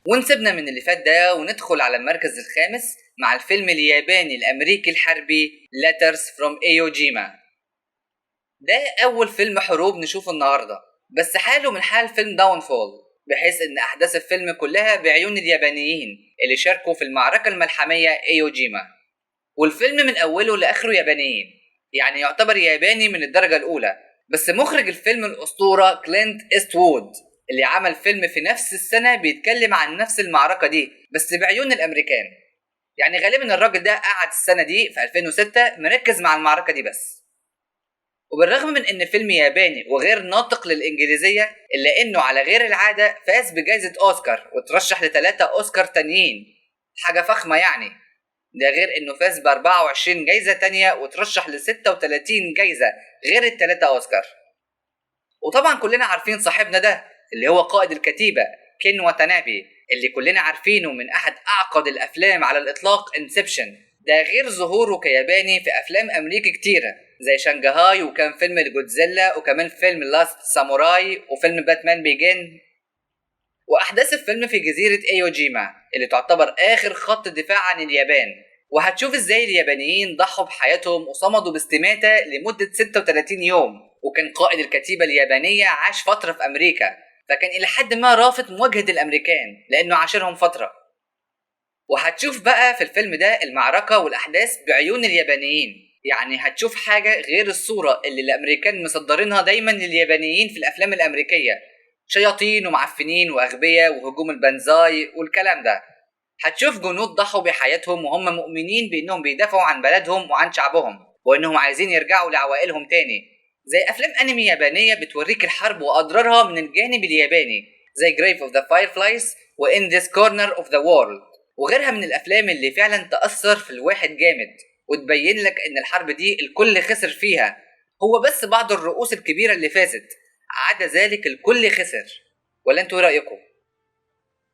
ونسيبنا من اللي فات ده وندخل على المركز الخامس مع الفيلم الياباني الأمريكي الحربي Letters from Iwo Jima. ده أول فيلم حروب نشوفه النهاردة، بس حاله من حال فيلم داونفول، بحيث إن أحداث الفيلم كلها بعيون اليابانيين اللي شاركوا في المعركة الملحمية إيو جيما. والفيلم من أوله لآخره يابانيين، يعني يعتبر ياباني من الدرجة الأولى. بس مخرج الفيلم الأسطورة كلينت إيستوود اللي عمل فيلم في نفس السنة بيتكلم عن نفس المعركة دي بس بعيون الأمريكان. يعني غالبا الراجل ده قعد السنة دي في 2006 مركز مع المعركة دي بس. وبالرغم من ان فيلم ياباني وغير ناطق للانجليزية، الا انه على غير العادة فاز بجائزة اوسكار وترشح ل3 اوسكار تانيين، حاجة فخمة يعني. ده غير انه فاز ب 24 جايزة تانية وترشح ل 36 جايزة غير ال3 اوسكار. وطبعا كلنا عارفين صاحبنا ده اللي هو قائد الكتيبة كين واتانابي، اللي كلنا عارفينه من احد اعقد الافلام على الاطلاق انسبشن. ده غير ظهوره كياباني في افلام امريكي كتيرة زي شنغهاي، وكان فيلم الجودزيلا، وكمان فيلم لاست ساموراي، وفيلم باتمان بيجين. واحداث الفيلم في جزيرة ايو جيما اللي تعتبر اخر خط دفاع عن اليابان. وهتشوف ازاي اليابانيين ضحوا بحياتهم وصمدوا باستماتة لمدة 36 يوم. وكان قائد الكتيبة اليابانية عاش فترة في امريكا، فكان الى حد ما رافض مواجهة الامريكان لانه عاشرهم فترة. وهتشوف بقى في الفيلم ده المعركة والاحداث بعيون اليابانيين، يعني هتشوف حاجة غير الصورة اللي الامريكان مصدرينها دايما لليابانيين في الافلام الامريكية، شياطين ومعفنين واغبياء وهجوم البنزاي والكلام ده. هتشوف جنود ضحوا بحياتهم وهم مؤمنين بانهم بيدافعوا عن بلدهم وعن شعبهم وانهم عايزين يرجعوا لعوائلهم تاني، زي افلام انمي يابانية بتوريك الحرب واضرارها من الجانب الياباني زي Grave of the Fireflies و In This Corner of the World وغيرها من الافلام اللي فعلا تأثر في الواحد جامد وتبين لك ان الحرب دي الكل خسر فيها، هو بس بعض الرؤوس الكبيرة اللي فازت، عدا ذلك الكل خسر. ولا انتوا ايه رأيكم؟